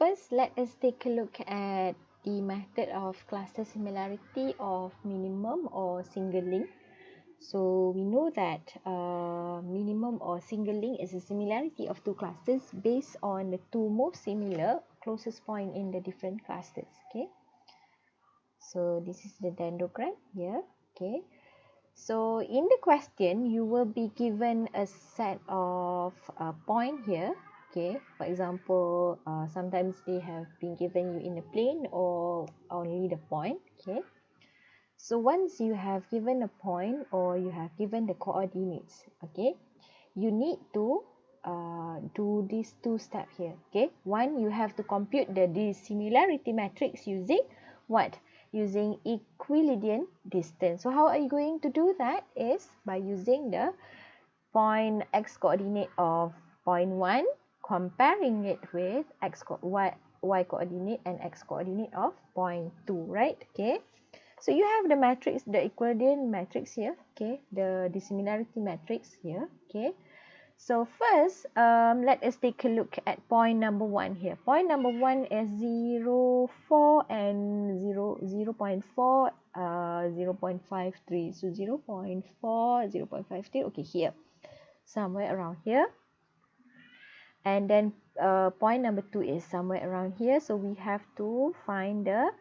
first, let us take a look at the method of cluster similarity of minimum or single link. So we know that minimum or single link is a similarity of two clusters based on the two most similar closest point in the different clusters. Okay. So this is the dendrogram here. Okay. So in the question, you will be given a set of point here. Okay. For example, sometimes they have been given you in a plane or only the point. Okay. So once you have given a point or you have given the coordinates, okay, you need to do these two steps here. Okay. One, you have to compute the dissimilarity matrix using what? Using Euclidean distance. So how are you going to do that? Is by using the point x coordinate of point 1, comparing it with y coordinate and x coordinate of point 2, right? Okay. So you have the matrix, the Euclidean matrix here, okay, the dissimilarity matrix here, okay. So first, let us take a look at point number 1 here. Point number 1 is 0, 4 and 0.4, 0.53. So 0.4, 0.53, okay, here, somewhere around here. And then point number 2 is somewhere around here. So we have to find the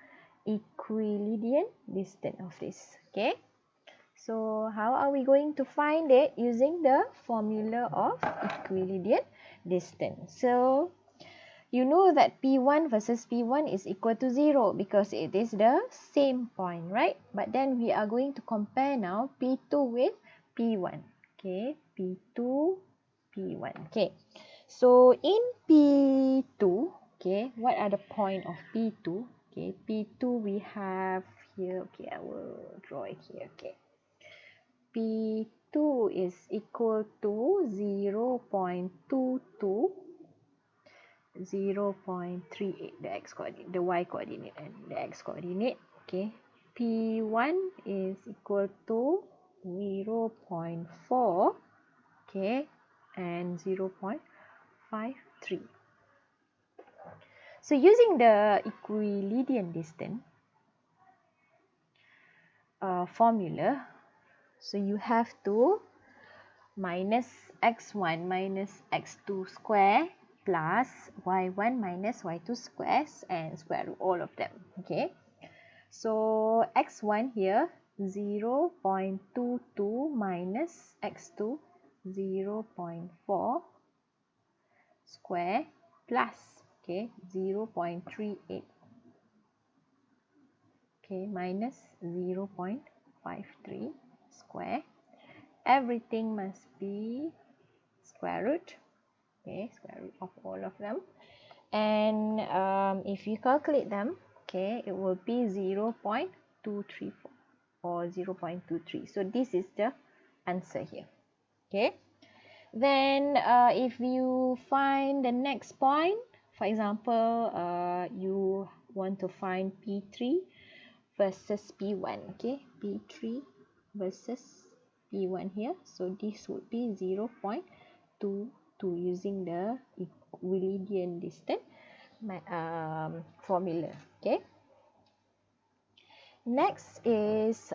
Euclidean distance of this. Okay. So how are we going to find it? Using the formula of Euclidean distance. So you know that P1 versus P1 is equal to 0 because it is the same point, right? But then we are going to compare now P2 with P1. Okay. P2, P1. Okay. So in P2, okay, what are the point of P2? Okay, P2 we have here, okay, I will draw it here, okay. P2 is equal to 0.22, 0.38, the x coordinate, the y coordinate and the x coordinate, okay. P1 is equal to 0.4, okay, and 0.53. So using the Euclidean distance formula, so you have to minus x1 minus x2 square plus y1 minus y2 squares and square root all of them. Okay. So x1 here 0.22 minus x2 0.4 square plus, okay, 0.38, okay, minus 0.53 square. Everything must be square root, okay, square root of all of them. And if you calculate them, okay, it will be 0.234 or 0.23. So this is the answer here. Okay. Then if you find the next point, for example, you want to find P3 versus P1, okay, P3 versus P1 here. So this would be 0.22 using the Euclidean distance formula, okay. Next is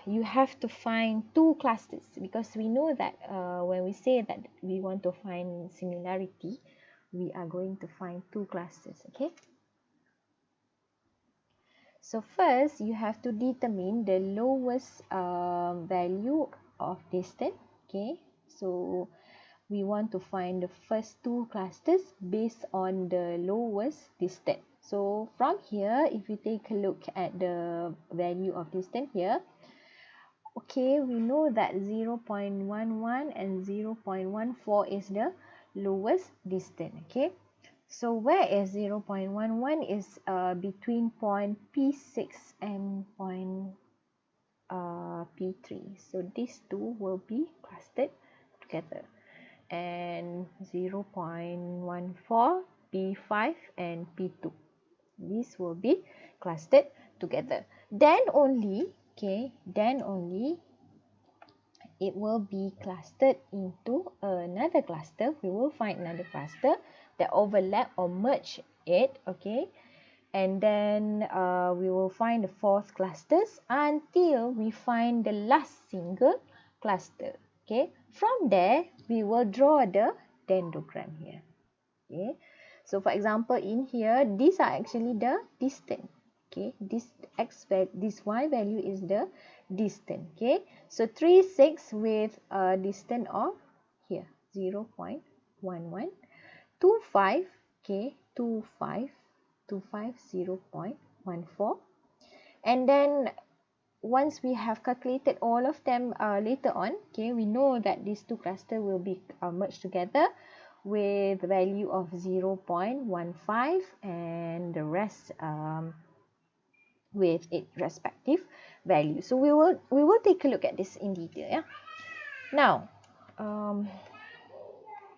you have to find two clusters because we know that when we say that we want to find similarity, we are going to find two clusters, okay. So first, you have to determine the lowest value of distance, okay. So we want to find the first two clusters based on the lowest distance. So from here, if you take a look at the value of distance here, okay, we know that 0.11 and 0.14 is the lowest distance, okay. So where is 0.11 is between point P6 and point P3. So these two will be clustered together. And 0.14, P5 and P2. These will be clustered together. Then only, okay, then only it will be clustered into another cluster. We will find another cluster that overlap or merge it, okay? And then we will find the fourth clusters until we find the last single cluster, okay? From there, we will draw the dendrogram here, okay? So for example, in here, these are actually the distance, okay? This y value is the distance, okay? So 3, 6 with a distance of here 0.11, 2, 5, okay, 2, 5, 0.14, and then once we have calculated all of them later on, okay, we know that these two clusters will be merged together with value of 0.15 and the rest with its respective value. So we will take a look at this in detail. Yeah. Now,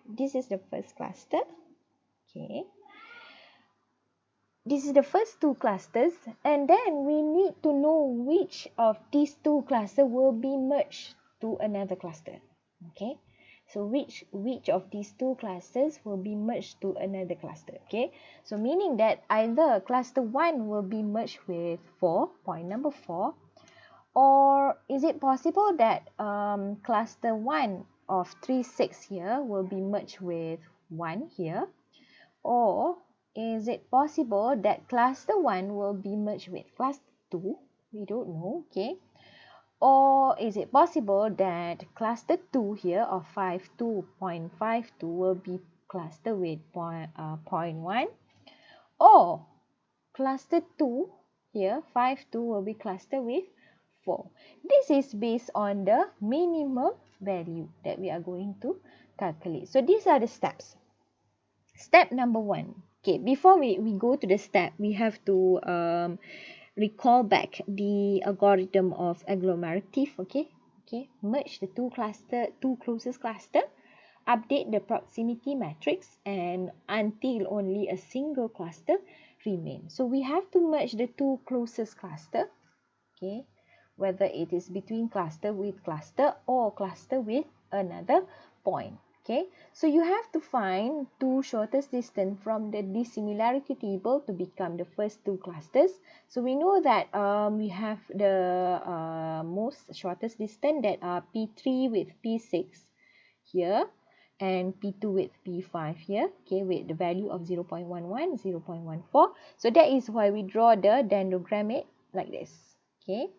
this is the first cluster. Okay. This is the first two clusters, and then we need to know which of these two clusters will be merged to another cluster. Okay, so which of these two clusters will be merged to another cluster. Okay, so meaning that either cluster 1 will be merged with 4, point number 4, or is it possible that cluster 1 of 3, 6 here will be merged with 1 here, or is it possible that cluster 1 will be merged with cluster 2? We don't know, okay? Or is it possible that cluster 2 here of 52.52 will be clustered with 0.1? Or cluster 2 here, 52 will be clustered with 4. This is based on the minimum value that we are going to calculate. So these are the steps. Step number 1. Okay, before we go to the step, we have to recall back the algorithm of agglomerative. Okay, merge the two closest cluster, update the proximity matrix, and until only a single cluster remains. So we have to merge the two closest cluster, okay, whether it is between cluster with cluster or cluster with another point. Okay, so you have to find two shortest distance from the dissimilarity table to become the first two clusters. So we know that we have the most shortest distance that are P3 with P6 here and P2 with P5 here, okay, with the value of 0.11, 0.14. So that is why we draw the dendrogram like this, okay.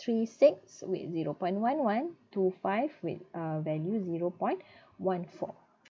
3, 6 with 0.11, 2, 5 with value 0.14.